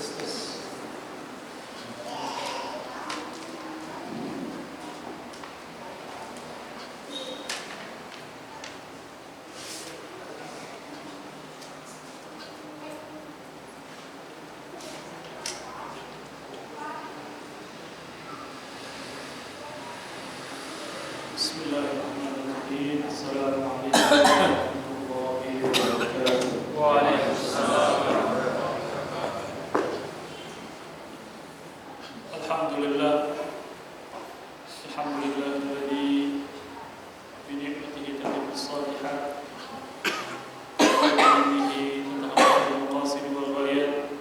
Bismillahirrahmanirrahim. Assalamualaikum warahmatullahi wabarakatuh. Waalaikumsalam warahmatullahi wabarakatuh. Alhamdulillah. Alhamdulillahilladzi bi ni'matihi tatimmu shalihat. Wa bi ni'matihi tatahaqaqu al-maqasid wal ghayat.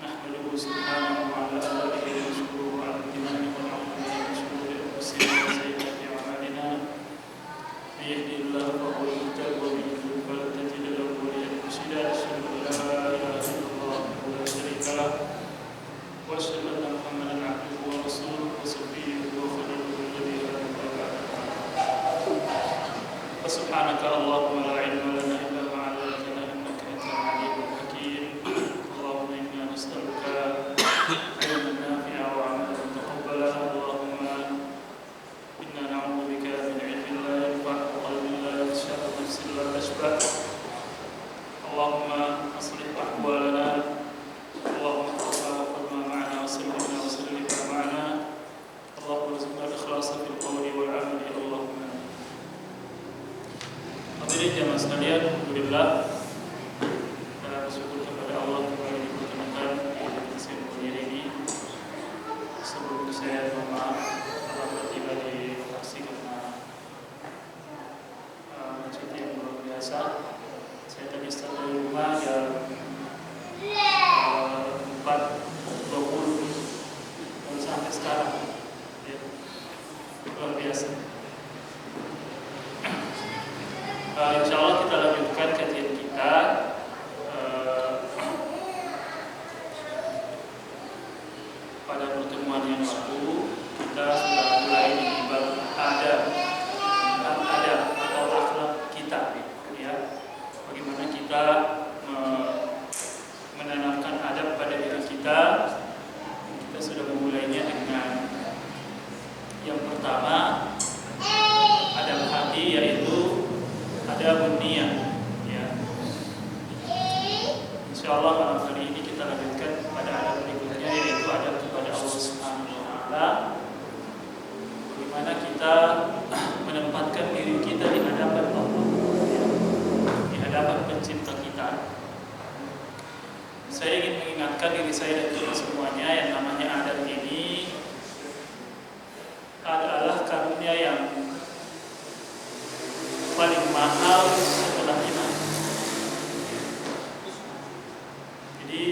Nahmaduhu subhanahu wa ta'ala wa nashkuruhu 'ala imtithalihi wa ni'matihi wa shukuri anfusina wa sayyiati a'malina. May yahdihillahu fa huwal muhtadi wa may yudlil falan tajida lahu waliyyan murshida. Asyhadu an la ilaha illallah wahdahu la syarika lah wa asyhadu anna Muhammadan 'abduhu wa rasuluhu wa safiyyuhu wa khaliluhu alladhi la wa subhanaka Allahumma la ilma lana illa ma 'allamtana innaka antal 'alimul hakim. Allahumma inna nas'aluka ilman nafi'a wa 'amalan mutaqabbala. Allahumma inna na'udzu bika min 'ilmin la yanfa' wa qalbin la yakhsha wa nafsin la tashba'. Allahumma aslih ahwalana. Allahumma tawaffa ma ma'ana wa sallimna wa sallim ma'ana. Allahumma rizqna al-ikhlasa fil qawli wal 'amali. Allahumma. Hadirin jamaah sekalian, alhamdulillah kita bersyukur kepada Allah kembali dipertemukan di kesempatan mulia ini. Sebelum saya mohon maaf terlambat tiba di lokasi karena macet yang luar biasa. Saya tadi start dari rumah jam 4.20 dan sampai sekarang ya, luar biasa. Insya Allah kita lanjutkan kajian kita pada pertemuan yang lalu. Kita sudah mulai di bab adab atau akhlak kita, ya. Bagaimana kita menanamkan adab pada diri kita. Kita sudah memulainya dengan yang pertama, adab hati, yaitu adab niyah, ya. Insyaallah malam hari ini kita lanjutkan pada adab berikutnya, yaitu adab kepada Allah Subhanahu wa taala. Bagaimana kita menempatkan diri kita di hadapan Allah, ya, di hadapan pencipta kita. Saya ingin mengingatkan diri saya dan kita semuanya, yang namanya adab ini adalah karunia yang paling mahal setelah iman. Jadi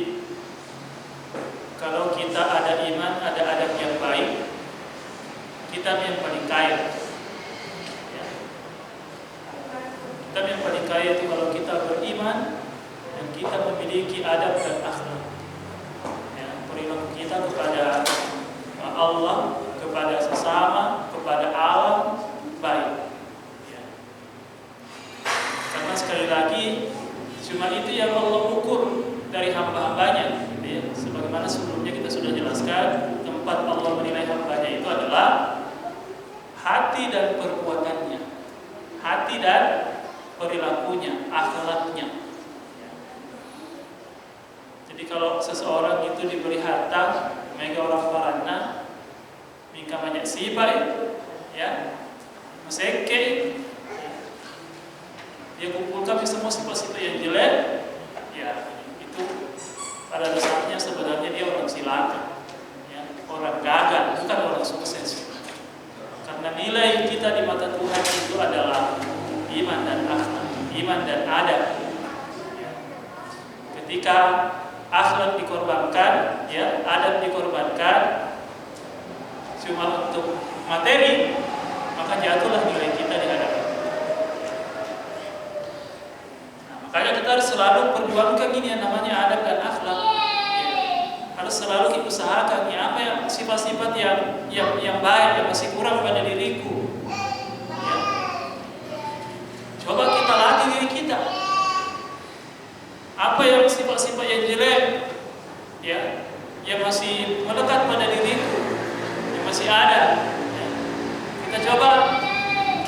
kalau kita ada iman, ada adab yang baik, kita yang paling kaya, ya. Kita yang paling kaya itu kalau kita beriman dan kita memiliki adab dan akhlak, ya. Perilaku kita kepada Allah, kepada sesama, kepada alam baik. Karena sekali lagi cuma itu yang Allah ukur dari hamba-hambanya, gitu ya. Sebagaimana sebelumnya kita sudah jelaskan, tempat Allah menilai hambanya itu adalah hati dan perbuatannya, hati dan perilakunya, akhlaknya. Jadi kalau seseorang itu diberi harta, mega orang parana, mika banyak sipai, ya, meseke, dia kumpulkan semua sifat-sifat yang jelek, ya, itu pada dasarnya sebenarnya dia orang silakan, ya, orang gagal, bukan orang sukses. Karena nilai kita di mata Tuhan itu adalah iman dan akhlak, iman dan adab, ya. Ketika akhlak dikorbankan, ya, adab dikorbankan cuma untuk materi, maka jatuhlah nilai kita di hadapan. Makanya kita harus selalu perjuangkan ini yang namanya adab dan akhlak, ya. Harus selalu kita usahakan, ya, apa yang sifat-sifat yang baik yang masih kurang pada diriku, ya. Coba kita latih diri kita. Apa yang sifat-sifat yang jelek, ya, yang masih melekat pada diriku, yang masih ada, ya. Kita coba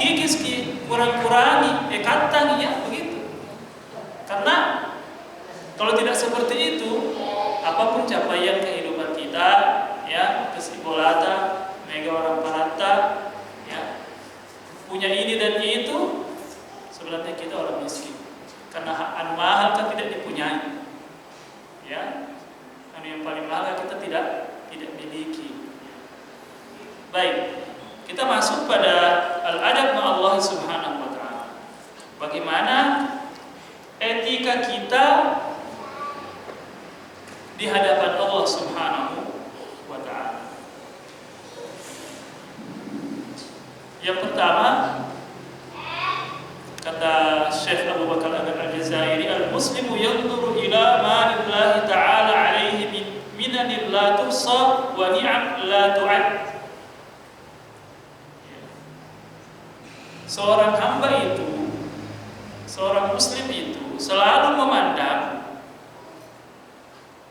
kikis, kurangi, kantang, ya begitu. Karena kalau tidak seperti itu, apapun capaian kehidupan kita, ya, kesibolata, mega orang parata, ya, punya ini dan itu, sebenarnya kita orang miskin. Karena anu mahal kan tidak dipunyai, ya. Anu yang paling mahal kita tidak miliki. Baik, kita masuk pada al-adab ma Allah Subhanahu wa taala. Bagaimana etika kita di hadapan Allah Subhanahu wa taala. Yang pertama, kata Syekh Abu Bakar Al-Jazairi, al-muslimu yanzuru ila ma lillahi ta'ala alaihi minan la tuhsa wa ni'am la tu'ad. Seorang hamba itu, seorang muslim itu selalu memandang,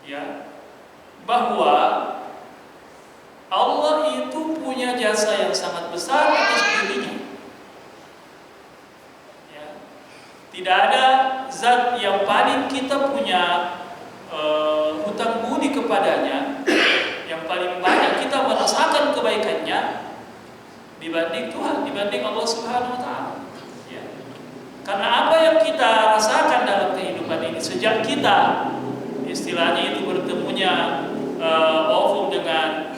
ya, bahwa Allah itu punya jasa yang sangat besar atas dirinya. Tidak ada zat yang paling kita punya hutang budi kepadanya, yang paling banyak kita merasakan kebaikannya dibanding Tuhan, dibanding Allah Subhanahu wa taala. Ya. Karena apa yang kita rasakan dalam kehidupan ini sejak kita istilahnya itu bertemunya ovum dengan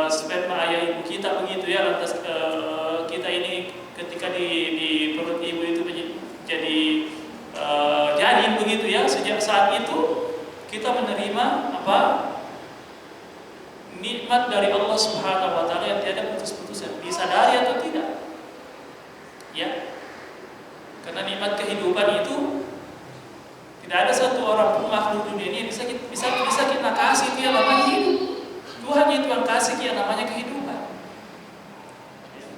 sperma ayah ibu kita begitu, ya, lantas kita ini ketika di perut ibu itu jadi janin begitu, ya. Sejak saat itu kita menerima apa? Nikmat dari Allah Subhanahu wa taala yang tiada putus-putusnya, disadari atau tidak. Ya. Karena nikmat kehidupan itu tidak ada satu orang pun makhluk dunia ini bisa kita kasih dia namanya hidup. Tuhan itu yang kasih dia namanya kehidupan. Ya.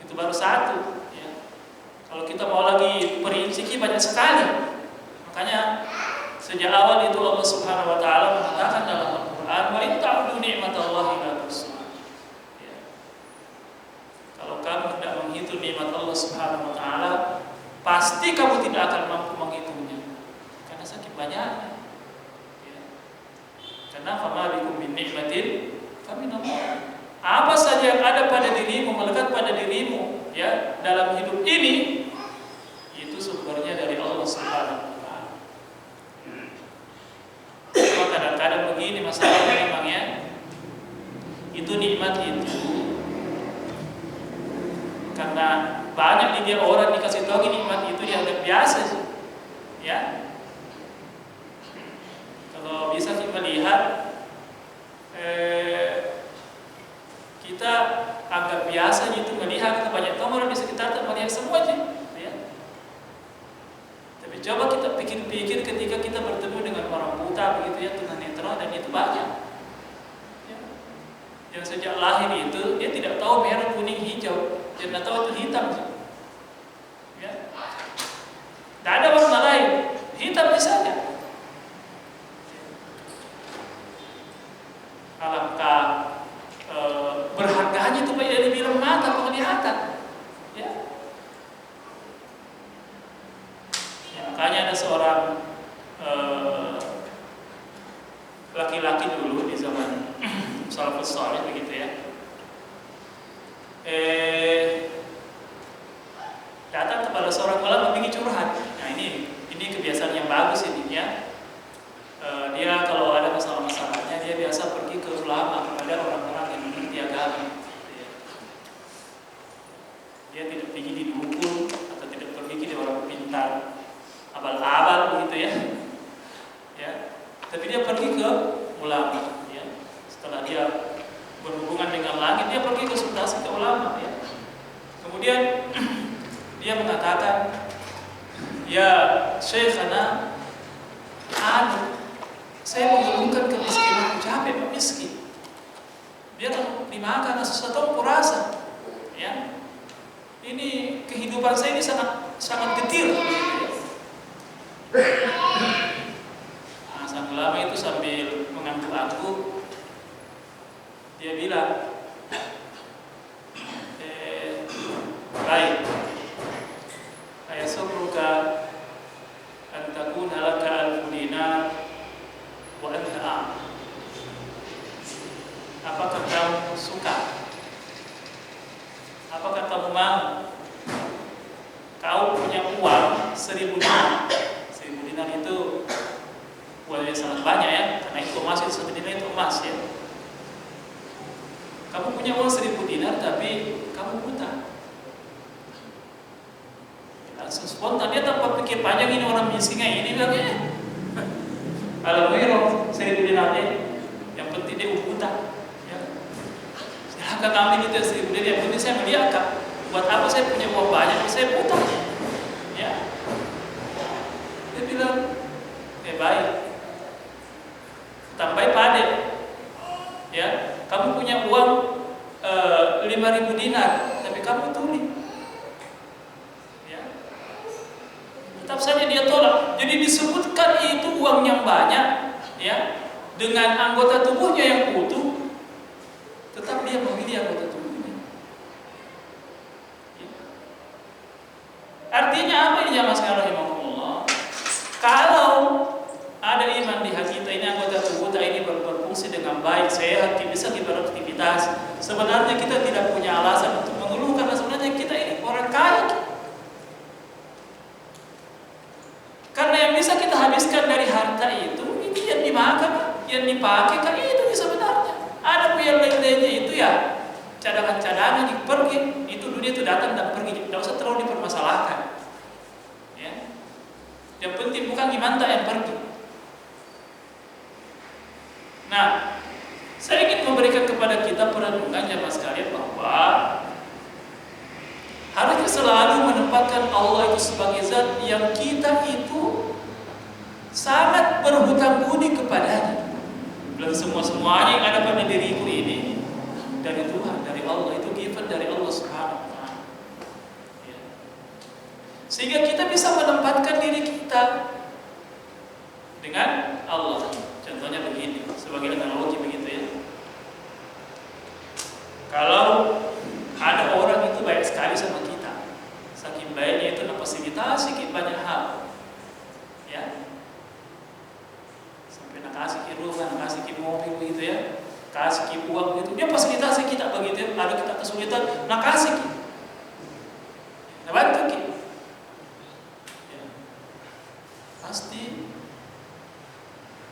Itu baru satu. Kalau kita mau lagi perinci banyak sekali. Makanya sejak awal itu Allah Subhanahu wa taala mengatakan dalam Al-Qur'an, "Wa in ta'udu ni'matallahi la tuhsuha." Ya. Kalau kamu hendak menghitung nikmat Allah Subhanahu wa taala, pasti kamu tidak akan mampu menghitungnya. Karena saking banyaknya. Ya. Karena fama bikum min ni'matin faminallah. Apa saja yang ada pada dirimu, melekat pada dirimu, ya, dalam hidup ini, itu sumbernya dari Allah Subhanahu wa taala. Cuma kadang-kadang begini masalahnya memang, ya. Itu nikmat itu karena banyak di dia orang dikasih tahu nikmat itu dianggap biasa sih. Ya. Kalau bisa kita lihat kita anggap biasa itu melihat banyak orang di sekitar tak melihat semuanya, ya. Tapi coba kita pikir-pikir ketika kita bertemu dengan orang buta begitu, ya, tunanetra, dan itu banyak, ya. Yang sejak lahir itu dia tidak tahu merah, kuning, hijau, dia tidak tahu itu hitam, ya. Tidak ada warna lain, hitam saja. Alangkah berharganya itu baik dari bilang mata penglihatan, ya. Ya, makanya ada seorang laki-laki dulu di zaman salafus saleh begitu, ya. Datang kepada seorang ulama ingin curhat. Nah, ini kebiasaan yang bagus ini, ya. Dia kalau ada masalah-masalahnya dia biasa pergi ke ulama, kepada orang-orang yang mengerti agama. Dia tidak pergi di dukun atau tidak pergi di orang pintar, abal-abal begitu, ya. Ya. Tapi dia pergi ke ulama, ya. Setelah dia berhubungan dengan langit, dia pergi konsultasi ke ulama, ya. Kemudian dia mengatakan, "Ya Syekhana, saya mengeluhkan kemiskinan, capek Pak miskin. Dia kan dimakan sesuatu kurasa, ya. Ini kehidupan saya ini sangat getir. dia bilang, baik, ayasruka an takuna laka alfu dinar wa anta a'ma. Apakah kamu suka? Apakah kamu mau kau punya uang 1.000 dinar? 1.000 dinar itu uang yang sangat banyak ya, karena itu emas, itu 1 dinar itu emas ya. Kamu punya uang 1.000 dinar tapi kamu buta. Langsung spontan, dia tanpa pikir panjang, ini orang miskin ini bilangnya, alhamdulillah 1.000 dinar yang penting dia buta. Silahkan ambil itu 1.000 dinar, yang penting saya melihatkan. Buat apa saya punya uang banyak, saya buta. Ya. Dia bilang, baik. Tambah pade. Ya, kamu punya uang 5.000 dinar, tapi kamu tuli. Ya. Tetap saja dia tolak. Jadi disebutkan itu uang yang banyak, ya, dengan anggota tubuhnya yang utuh, tetap dia memilih anggota tubuhnya. Ya. Artinya apa ini jamaah sekalian rahimahullah? Kalau ada iman di hati kita, ini anggota tubuh kita ini berfungsi dengan baik, sehat, bisa beraktivitas. Sebenarnya kita tidak punya alasan untuk mengeluh, karena sebenarnya kita ini orang kaya. Karena yang bisa kita habiskan dari harta itu, ini yang dimakan, yang dipakai, kan itu sebenarnya. Ada yang lain-lainnya itu ya cadangan-cadangan yang pergi, itu dunia itu datang dan pergi, tidak usah terlalu dipermasalahkan. Ya. Yang penting bukan gimana yang pergi. Nah, saya ingin memberikan kepada kita perenungan jamaah sekalian bahwa harusnya selalu menempatkan Allah itu sebagai zat yang kita itu sangat berhutang budi kepadanya. Dan semuanya yang ada pada diriku ini dari Tuhan, dari Allah, itu given dari Allah Subhanahu wa Ta'ala. Ya. Sehingga kita bisa menempatkan diri kita dengan Allah. Contohnya begini, sebagai analogi begitu ya. Kalau ada orang itu baik sekali sama kita, saking baiknya itu fasilitasi kita banyak hal, ya. Sampai nak kasih ke rumah, nak kasih ke mobil begitu ya, kasih ke uang begitu, dia fasilitasi kita begitu ya. Ada kita kesulitan, nak kasih ke, nak bantu ke, ya. Pasti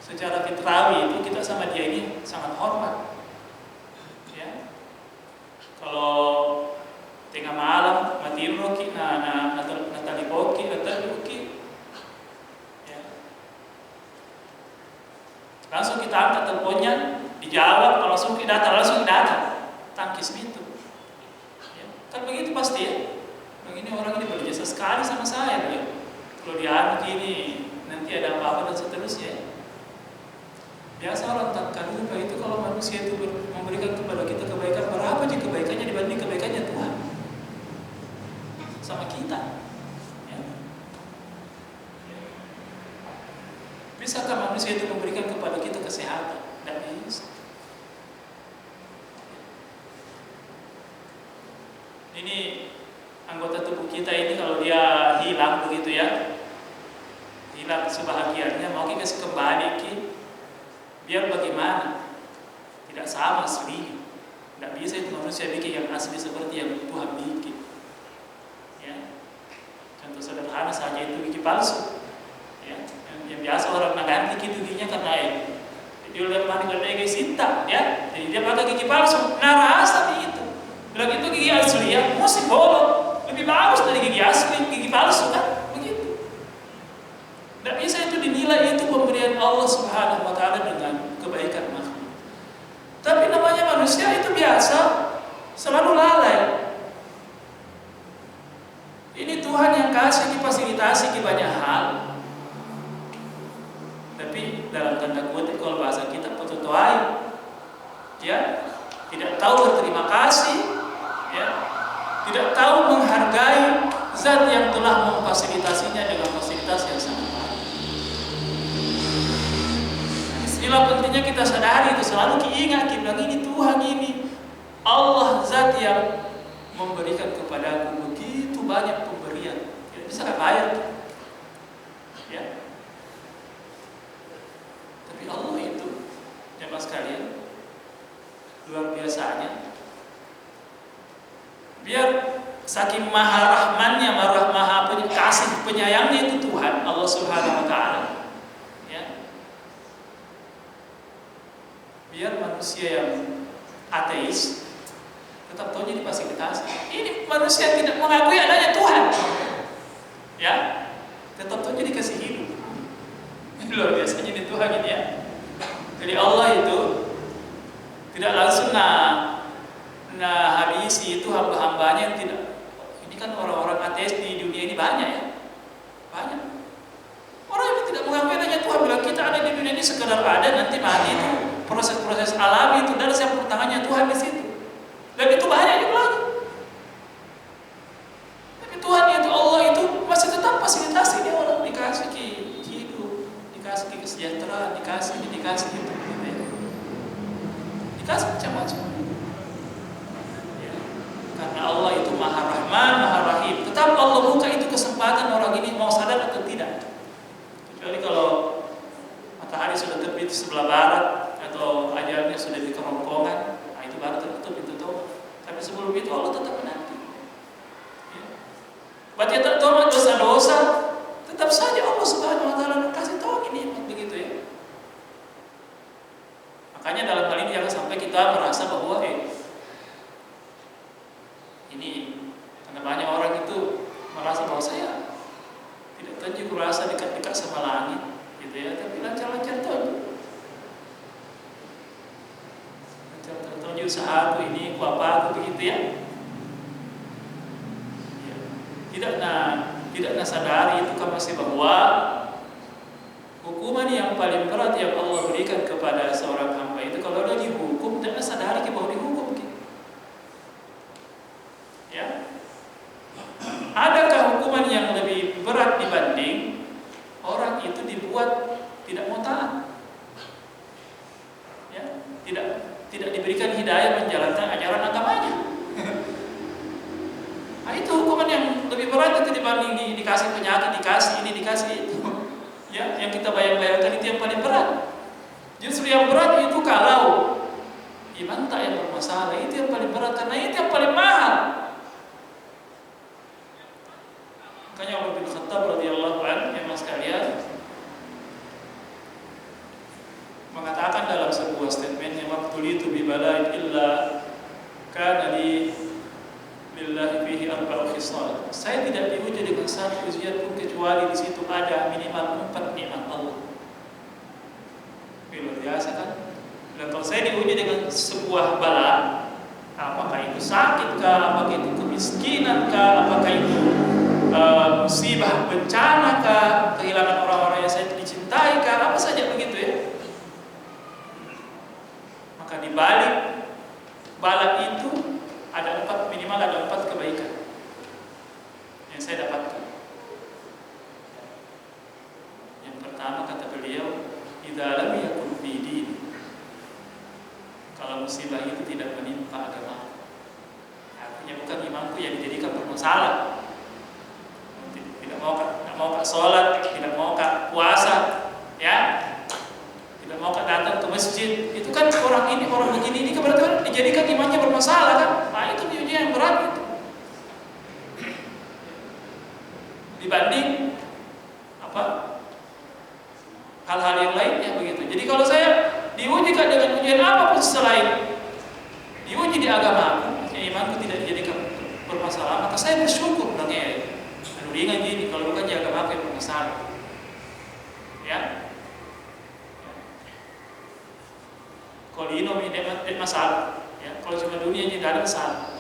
secara fitrawi itu kita sama dia ini sangat hormat, ya. Kalau tengah malam mati roki, natali poki, ya. Langsung kita angkat teleponnya, dijawab, langsung kita datang, tangkis itu, ya. Kan begitu pasti ya. Begini orang ini berjasa sekali sama saya, ya. Kalau dia begini, nanti ada apa-apa dan seterusnya. Biasa orang tak lupa itu kalau manusia itu memberikan kepada kita kebaikan, berapa sih kebaikannya dibanding kebaikannya Tuhan sama kita, ya. Bisakah manusia itu memberikan kepada kita kesehatan? Tidak bisa. Ini anggota tubuh kita ini kalau dia hilang begitu ya, hilang sebahagiannya, mau kita kasih kembali biar bagaimana? Tidak sama aslinya. Tidak bisa itu manusia bikin yang asli seperti yang Tuhan bikin. Ya. Contoh sederhana saja itu gigi palsu. Ya. Yang biasa orang ganti giginya karena dia udah panik karena gigi sinta, ya. Jadi dia pakai gigi palsu. Nah rasa itu. Bilang itu gigi asli ya, mesti bolong. Lebih bagus dari gigi asli, gigi palsu kan? Begitu. Tidak bisa itu dinilai itu pemberian Allah Subhanahu wa Ta'ala dengan kebaikan makhluk. Tapi namanya manusia itu biasa selalu lalai. Ini Tuhan yang kasih difasilitasi di banyak hal. Tapi dalam tanda kutip kalau bahasa kita pototoai, ya, tidak tahu berterima kasih, ya, tidak tahu menghargai zat yang telah memfasilitasinya dengan fasilitas yang sangat baik. Inilah pentingnya kita sadari itu, selalu diingat, kita bilang ini Tuhan ini Allah zat yang memberikan kepadaku begitu banyak pemberian, tidak bisa bayar. Ya. Tapi Allah itu, jemaah sekalian, luar biasanya. Biar saking maha rahmannya, maha kasih penyayangnya itu Tuhan Allah Subhanahu wa taala. Ya. Biar manusia yang ateis tetap tahu jadi fasilitas. Ini manusia tidak mengakui adanya Tuhan. Ya. Tetap tahu jadi kasih hidup. Ini luar biasa jadi Tuhan ini ya. Jadi Allah itu tidak langsung habisi itu hamba-hambanya yang tidak. Ini kan orang-orang ateis di dunia ini banyak ya. Banyak. Orang yang tidak mengakui adanya Tuhan, bilang kita ada di dunia ini sekedar ada, nanti mati itu proses-proses alami itu, dan siapa tangannya Tuhan di situ. Dan itu banyak juga lagi. Tapi Tuhan itu, Allah itu masih tetap fasilitasi dia orang, dikasih hidup, dikasih kesejahteraan, dikasih itu, gitu ya. Dikasih macam-macam. Ya. Karena Allah itu Maha Rahman, Maha Rahim. Tetap Allah buka itu kesempatan orang ini mau sadar atau tidak. Kecuali kalau matahari sudah terbit di sebelah barat atau ajalnya sudah di kerongkongan, nah itu baru tertutup itu tuh. Tapi sebelum itu Allah tetap menanti. Ya. Berarti tak tahu dosa-dosa, tetap saja Allah Subhanahu wa taala kasih tahu ini begitu ya. Makanya dalam hal ini jangan sampai kita merasa bahwa ini karena banyak orang itu merasa bahwa saya tidak tunjuk rasa dekat-dekat sama langit gitu ya, tapi lancar-lancar tunjuk. Lancar-lancar tunjuk usahaku ini, ku apa aku begitu ya. Tidak sadari itu kan masih bahwa hukuman yang paling berat yang Allah berikan kepada seorang hamba itu kalau dia dihukum, tidak sadari bahwa dihukum. Ya. Adakah hukuman yang lebih berat dibanding orang itu dibuat tidak mau taat? Ya, tidak diberikan hidayah menjalankan ajaran agamanya. Nah, itu hukuman yang lebih berat itu dibanding dikasih penyakit, dikasih ini, dikasih itu. Ya, yang kita bayang-bayangkan itu yang paling berat. Justru yang berat itu kalau iman tak yang bermasalah, itu yang paling berat karena itu yang paling mahal. Makanya Umar bin Khattab radhiyallahu anhu yang sekalian mengatakan dalam sebuah statementnya, "Maqtulitu bi bala'in illa kana lillahi fihi arba'u khisal." Saya tidak diuji dengan satu ujian pun kecuali di situ ada minimal 4 nikmat Allah. Luar biasa kan? Dan kalau saya diuji dengan sebuah bala, apakah itu sakit kah, apakah itu kemiskinan kah, apakah itu musibah, bencana kah, kehilangan orang-orang yang saya dicintai kah, apa saja begitu ya. Maka di balik bala itu ada minimal ada 4 kebaikan yang saya dapatkan. Yang pertama kata beliau, idza lam yakun fi din, kalau musibah itu tidak menimpa agama, artinya bukan imanku yang dijadikan bermasalah. Tidak mau kak sholat, tidak mau kak puasa, ya, tidak mau kak datang ke masjid. Itu kan orang begini ini kebetulan dijadikan imannya bermasalah kan? Nah itu ujian yang berat itu. Dibanding hal-hal yang lainnya begitu. Jadi kalau saya diuji dengan ujian apapun selain diuji di agama, imanku tidak dijadikan bermasalah, maka saya bersyukur dong ya. Ringan gini kalau bukan jaga apa yang bermasalah. Ya. Kalau ini tidak masalah. Ya. Kalau cuma dunia ini tidak ada masalah.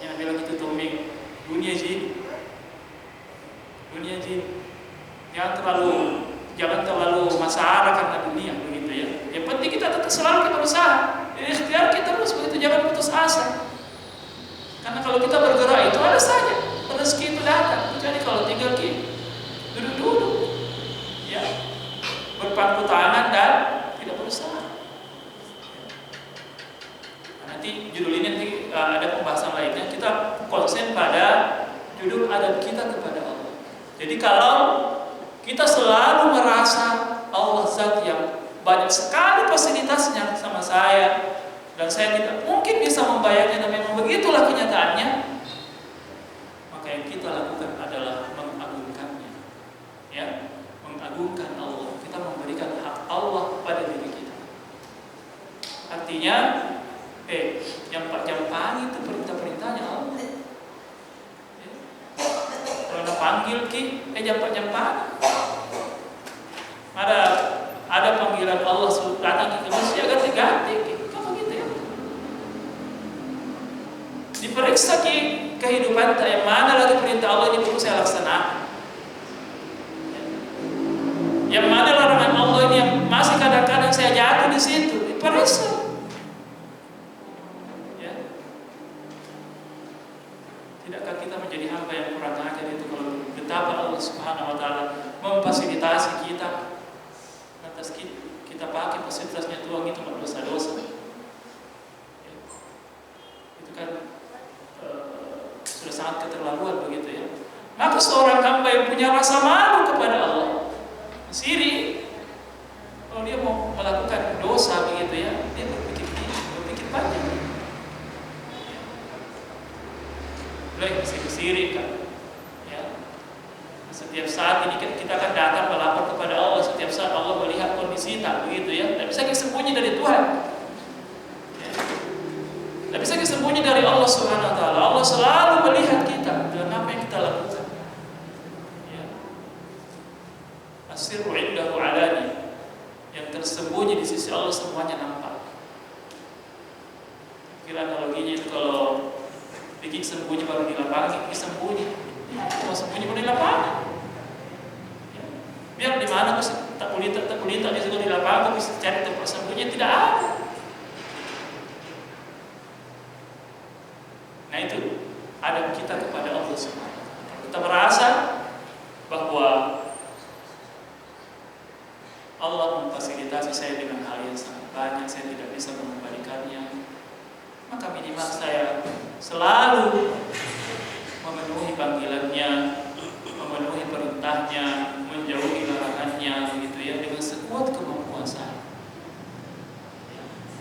Hanya bilang itu tumbing dunia jin. Dunia jin. Jangan terlalu masalah karena dunia begitu ya. Yang penting kita tetap selalu kita berusaha. Ikhtiar kita terus begitu, jangan putus asa. Karena kalau kita bergerak itu ada saja rezeki itu datang. Jadi kalau tinggal duduk-duduk, ya, berpangku tangan dan tidak besar. Nanti judul ini nanti ada pembahasan lainnya. Kita konsen pada judul adab kita kepada Allah. Jadi kalau kita selalu merasa Allah zat yang banyak sekali fasilitasnya sama saya, dan saya tidak mungkin bisa membayarnya, dan memang begitulah kenyataannya, maka yang kita lakukan adalah mengagungkannya, ya, mengagungkan Allah. Kita memberikan hak Allah pada diri kita. Artinya, yang Pak Jampani itu perintah-perintahnya Allah. Kalau nak panggil ki, Pak Jampani. Ada panggilan Allah suruh datang ke manusia, ganti-ganti ki. Kan begitu ya? Diperiksa ki kehidupan yang mana lagi perintah Allah ini perlu saya laksanakan. Yang mana larangan Allah ini yang masih kadang-kadang saya jatuh di situ, diperiksa. Tidakkah kita menjadi hamba yang kurang ajar itu kalau betapa Allah Subhanahu wa taala memfasilitasi kita, lantas kita pakai fasilitasnya Tuhan itu berdosa-dosa. Itu kan sudah sangat keterlaluan begitu ya. Maka seorang hamba yang punya rasa malu kepada Allah, siri, kalau dia mau melakukan dosa begitu ya, dia berpikir panjang. Sirik kan, ya. Setiap saat ini kita akan datang melapor kepada Allah. Setiap saat Allah melihat kondisi kita begitu ya. Tidak bisa disembunyi dari Tuhan, ya. Tidak bisa disembunyi dari Allah Subhanahu Wa Taala. Allah selalu melihat kita dan apa yang kita lakukan, ya. As-sirru indahu alani, yang tersembunyi di sisi Allah semuanya nampak. Kira analoginya itu kalau bikin sembunyi baru di lapangan, bikin sembunyi. Mau sembunyi baru di lapangan. Ya. Biar di mana aku tak boleh di situ di lapangan, aku bisa cari tempat sembunyi, tidak ada. Nah itu adab kita kepada Allah Subhanahu. Kita merasa bahwa Allah memfasilitasi saya dengan hal yang sangat banyak, saya tidak bisa mengembalikannya. Maka minimal saya selalu memenuhi panggilannya, memenuhi perintahnya, menjauhi larangannya, begitu ya, dengan sekuat kemampuan saya.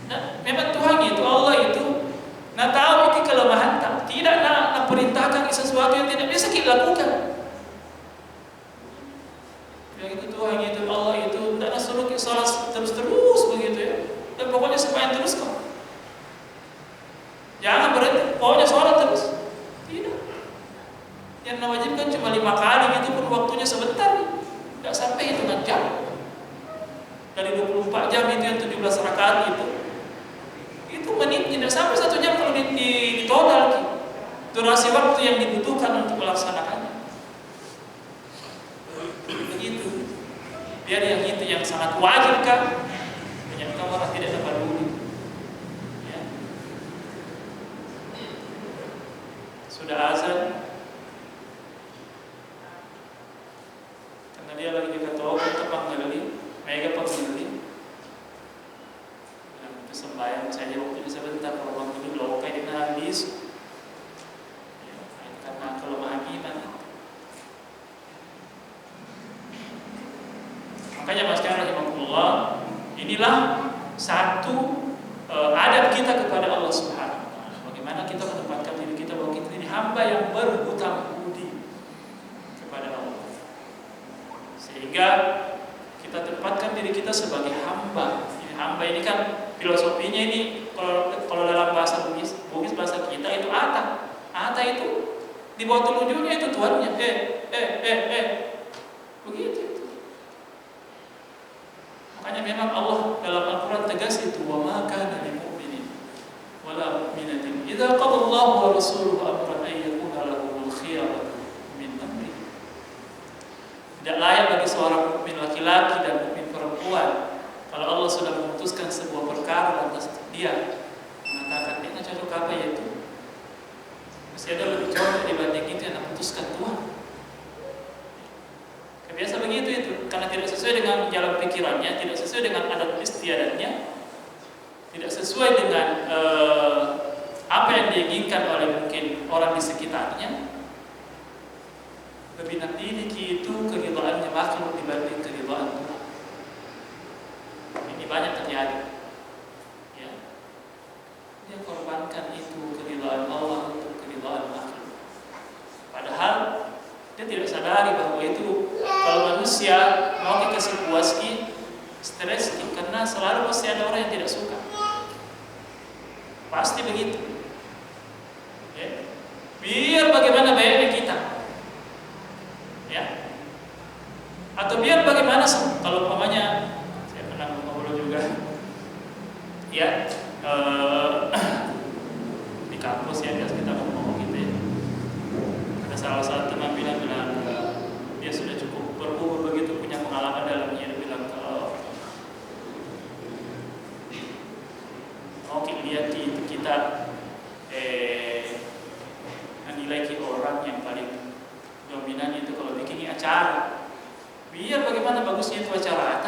Nah, memang Tuhan itu, Allah itu, nah tahu ini kelemahan tak, tidak nak perintahkan sesuatu yang tidak bisa kita lakukan. Yang itu Tuhan itu, Allah itu, tidak nak suruh kita sholat terus begitu ya, dan pokoknya supaya terus kok. Jangan berhenti, pokoknya sholat terus. Tidak. Yang nawajibkan cuma 5 kali, itu pun waktunya sebentar. Tidak sampai hitungan jam. Dari 24 jam itu yang 17 rakaat itu menit, tidak sampai 1 jam kalau di total. Durasi waktu yang dibutuhkan untuk melaksanakannya. Begitu. Biar yang itu yang sangat wajib kan, banyak orang tidak dapat dulu. Sudah azan, karena dia lagi dekat toko, kita panggil, mega panggil. Nah, itu sembahyang saja waktunya sebentar, kalau waktu itu lokai dia habis. Ya, karena kelemahan iman. Makanya mas sekalian rahimahullah, inilah satu adab kita kepada Allah Subhanahu wa taala. Bagaimana kita menempatkan diri kita bahwa kita ini hamba yang berhutang budi kepada Allah. Sehingga kita tempatkan diri kita sebagai hamba. Hamba ini kan filosofinya ini kalau dalam bahasa Bugis bahasa kita itu ata. Ata itu di bawah telunjuknya itu tuannya. Begitu. Makanya memang Allah dalam Al-Quran tegas itu, wa ma kana lil mu'minin wala mu'minatin idza qada Allahu wa rasuluhu amran ay yakuna lahumul khiyaratu min amri. Tidak layak bagi seorang mukmin laki-laki dan mukmin perempuan kalau Allah sudah memutuskan sebuah perkara lantas dia mengatakan ini cocok apa yaitu masih ada lebih cocok dibanding itu yang memutuskan Tuhan. Biasa begitu itu, karena tidak sesuai dengan jalan pikirannya, tidak sesuai dengan adat istiadatnya, tidak sesuai dengan apa yang diinginkan oleh mungkin orang di sekitarnya. Lebih nanti itu keridhaannya makhluk dibanding keridhaan Tuhan. Ini banyak terjadi. Ya. Dia korbankan itu keridhaan Allah untuk keridhaan makhluk. Padahal dia tidak sadari bahwa itu kalau manusia mau dikasih puas stres, karena selalu pasti ada orang yang tidak suka. Pasti begitu. Ya. Biar bagaimana baiknya kita. Ya. Atau biar bagaimana kalau umpamanya saya pernah ngobrol juga. Ya. Di kampus ya biasa kita ngomong gitu ya. Ada salah satu teman bilang dia sudah cukup berumur begitu, punya pengalaman dalam hidup, bilang kalau lihat itu kita menilai orang yang paling dominan itu kalau bikin acara, biar bagaimana bagusnya itu acara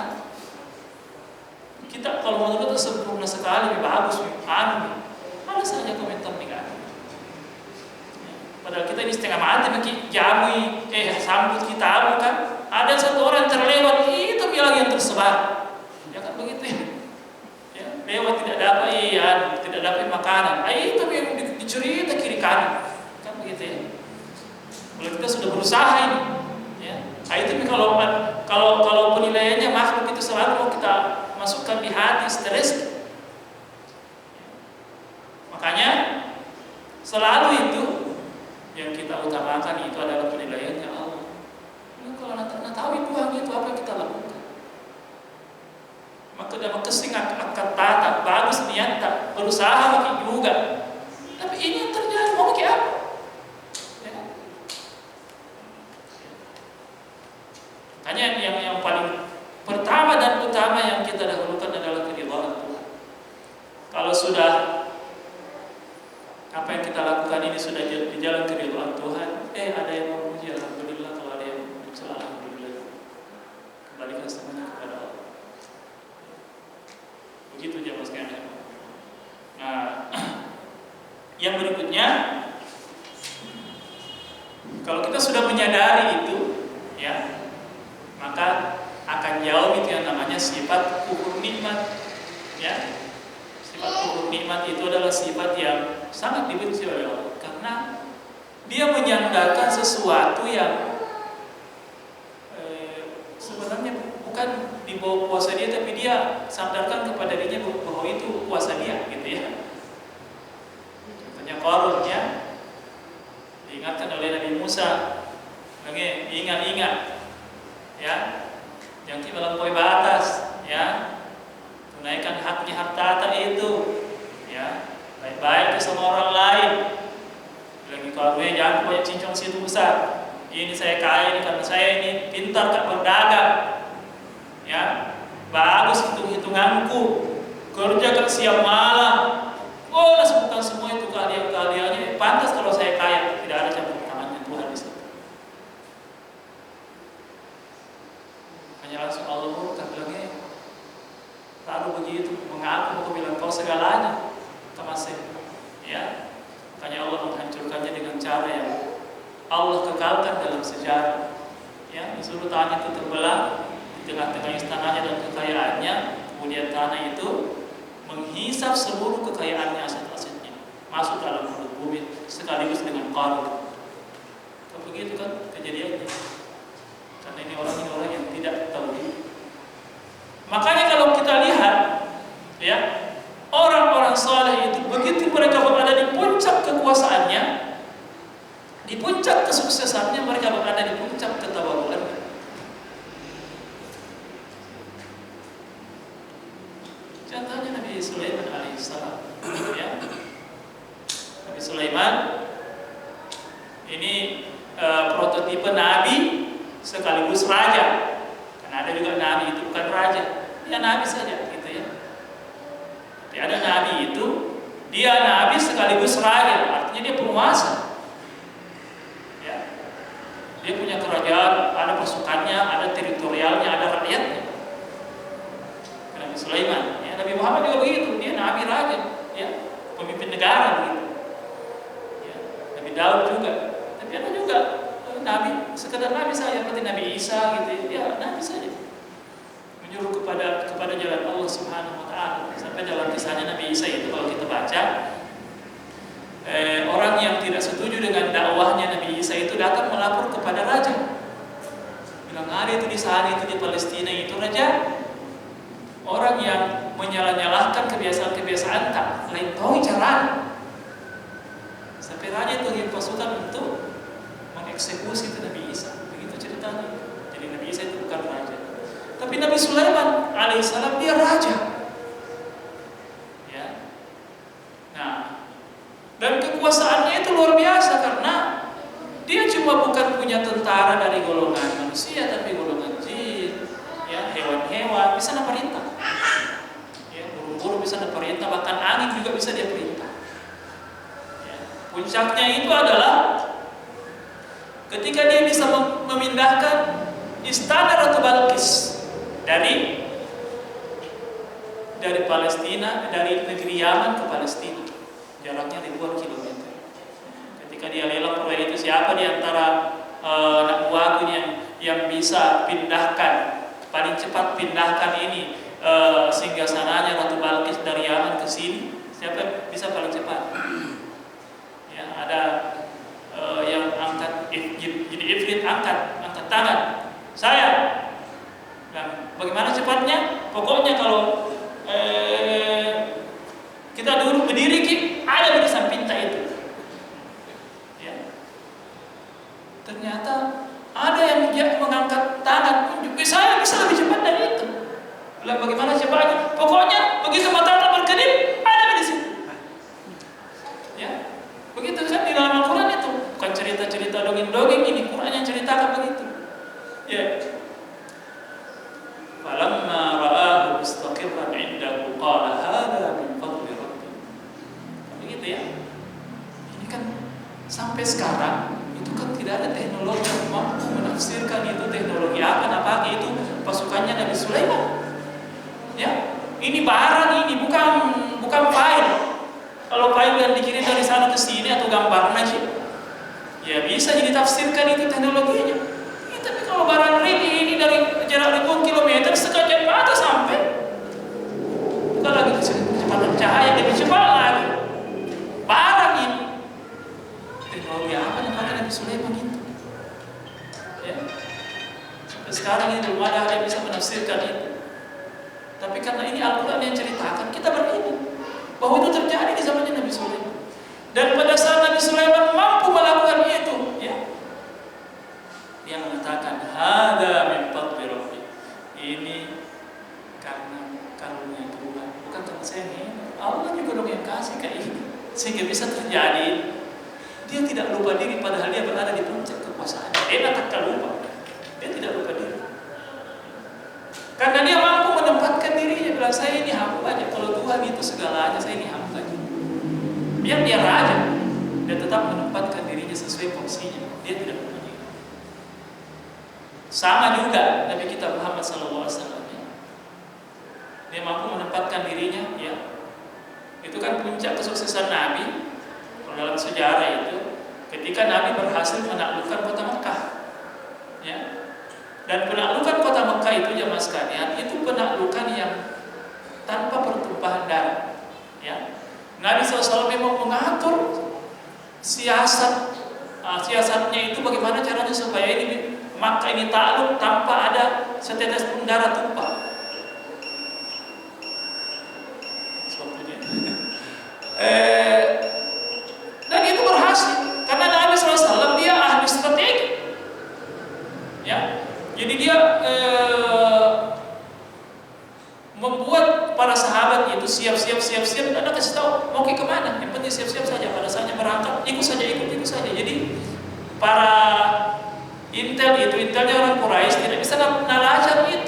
kita kalau menurut itu sempurna sekali, lebih bagus, lebih ada saja komentar negatif. Padahal kita ini setengah mati mungkin jamu sambut kita kan, ada satu orang terlewat itu bilang yang tersebar, ya kan begitu ya, lewat tidak dapat makanan, itu yang dicerita kiri kanan, kan begitu ya. Kalau kita sudah berusaha ini, ya, itu kalau penilaiannya makhluk itu selalu mau kita masukkan di hati, stres. Makanya selalu itu yang kita utamakan itu adalah penilaiannya Allah. Kalau nak tahu Tuhan itu apa yang kita lakukan, maka dalam kesing akan tata bagus niat tak berusaha makin juga, tapi ini yang terjadi mau kayak apa? Ya. Hanya yang paling pertama dan utama yang kita dahulukan adalah keridhaan Tuhan. Kalau sudah apa yang kita lakukan ini sudah di jalan keridhaan Tuhan, ada yang memuji, alhamdulillah. Kalau ada yang mencela, alhamdulillah. Kembalikan semuanya kepada Allah. Begitu jemaah sekalian. Nah, yang berikutnya, kalau kita sudah menyadari itu, ya, maka akan jauh itu yang namanya sifat kufur nikmat, ya. Sifat kufur nikmat itu adalah sifat yang sangat dibenci oleh Allah, karena dia menyandarkan sesuatu yang sebenarnya bukan di bawah kuasa dia, tapi dia sandarkan kepada dirinya bahwa itu kuasa dia, gitu ya. Contohnya Qarun, ya, diingatkan oleh Nabi Musa, ingat, ya, jangan melampaui batas, ya, tunaikan haknya harta itu, ya, baik-baik ke sama orang lain. Lagi kalau jangan banyak cincong situ besar. Ini saya kaya ini karena saya ini pintar tak berdagang, ya, bagus hitung-hitunganku, kerja kan siang malam. Oh, bukan semua itu kalian-kaliannya. Pantas kalau saya kaya, tidak ada campur tangannya Tuhan di situ. Hanya langsung Allah murka bilangnya, lalu begitu mengaku bilang kau segalanya, masih, ya. Makanya Allah menghancurkannya dengan cara yang Allah kekalkan dalam sejarah, ya. Disuruh tanah itu terbelah di tengah-tengah istananya dan kekayaannya, kemudian tanah itu menghisap seluruh kekayaannya, aset-asetnya, masuk dalam mulut bumi sekaligus dengan Qarun. Kalau begitu kan kejadiannya, karena ini orang yang tidak tahu. Makanya kalau kita lihat, ya, orang-orang saleh itu begitu mereka berada di puncak kekuasaannya, di puncak kesuksesannya, mereka berada di puncak ketawaduannya. Contohnya Nabi Sulaiman alaihissalam, ya. Nabi Sulaiman ini prototipe nabi sekaligus raja. Karena ada juga nabi itu bukan raja, dia nabi saja, gitu ya. Tapi ada nabi itu dia nabi sekaligus raja, artinya dia penguasa. Ya. Dia punya kerajaan, ada pasukannya, ada teritorialnya, ada rakyatnya. Nabi Sulaiman, ya, Nabi Muhammad juga begitu, dia nabi raja, ya, pemimpin negara begitu. Ya, Nabi Daud juga, tapi ada juga nabi, sekedar nabi saja seperti Nabi Isa gitu, ya, nabi saja. Menyuruh kepada jalan Allah Subhanahu wa taala. Sampai dalam kisahnya Nabi Isa itu kalau kita baca, orang yang tidak setuju dengan dakwahnya Nabi Isa itu datang melapor kepada raja. Bilang ada itu di sana itu di Palestina itu raja, orang yang menyalah-nyalahkan kebiasaan-kebiasaan tak lain tahu cara. Sampai raja itu yang pasukan untuk mengeksekusi itu Nabi Isa. Begitu ceritanya. Jadi Nabi Isa itu bukan raja. Tapi Nabi Sulaiman alaihissalam dia raja. Ya. Nah, dan kekuasaannya itu luar biasa karena dia cuma bukan punya tentara dari golongan manusia, tapi golongan jin, ya, hewan-hewan bisa memerintah. Ya, burung-burung bisa memerintah, bahkan angin juga bisa dia perintah. Ya. Puncaknya itu adalah ketika dia bisa memindahkan istana Ratu Balqis dari Palestina, dari negeri Yaman ke Palestina, jaraknya ribuan kilometer. Ketika dia lelang proyek itu, siapa di antara anak buahku yang bisa pindahkan, paling cepat pindahkan ini singgasananya Ratu Balqis dari Yaman ke sini, siapa bisa paling cepat? Ya, ada yang angkat, jadi Ifrit angkat tangan, saya. Dan bagaimana cepatnya? Pokoknya kalau kita dulu berdiri, ada di samping itu. Ya. Ternyata ada yang mengangkat tangan, saya bisa lebih cepat dari itu. Bilang bagaimana cepatnya? Pokoknya begitu mata berkedip, ada di situ. Ya, begitu kan di dalam Al-Quran itu, bukan cerita-cerita dongeng-dongeng, ini Quran yang ceritakan begitu. Ya. Falamma ra'ahu mustaqirran 'indahu qala hadza min fadli rabbi. Begitu ya. Ini kan sampai sekarang itu kan tidak ada teknologi yang mampu menafsirkan itu teknologi apa itu pasukannya Nabi Sulaiman. Ya. Ini barang, ini bukan file. Kalau file yang dikirim dari sana ke sini atau gambarnya sih, ya bisa jadi tafsirkan itu teknologinya. Ya, tapi kalau barang ini dari jarak ribuan kilometer sekejap mata sampai, bukan lagi kecepatan cahaya, lebih cepat lagi. Barang ini teknologi apa yang pakai Nabi Sulaiman itu? Ya. Sampai sekarang ini belum ada yang bisa menafsirkan itu. Tapi karena ini Al-Quran yang ceritakan, kita beriman bahwa itu terjadi di zamannya Nabi Sulaiman. Dan pada saat Nabi Sulaiman mampu melakukan itu, ya, dia mengatakan, "Hada min fadli rabbi." Ini karena karunia Tuhan, bukan karena saya ini. Allah juga dong yang kasih kayak ini, sehingga bisa terjadi. Dia tidak lupa diri padahal dia berada di puncak kekuasaan. Dia tak lupa. Dia tidak lupa diri. Karena dia mampu menempatkan dirinya, bilang saya ini hamba aja. Kalau Tuhan itu segalanya, saya ini hamba aja. Biar dia raja, dia tetap menempatkan dirinya sesuai fungsinya. Dia tidak lupa diri. Sama juga Nabi kita Muhammad SAW. Dia mampu menempatkan dirinya, ya. Itu kan puncak kesuksesan Nabi. Kalau dalam sejarah itu, ketika Nabi berhasil menaklukkan kota Mekah, ya. Dan penaklukan kota Mekah itu jamaah sekalian, itu penaklukan yang tanpa pertumpahan darah. Ya. Nabi SAW memang mengatur siasatnya itu bagaimana caranya supaya ini Makkah ini takluk tanpa ada setetes pun darah tumpah. Dan itu berhasil karena Nabi SAW dia ahli strategi. Ya. Jadi dia membuat para sahabat itu siap. Dan dia kasih tahu mau ke mana. Yang penting siap saja. Pada saatnya berangkat, ikut saja. Jadi para intelnya orang Quraisy tidak bisa nalajar itu.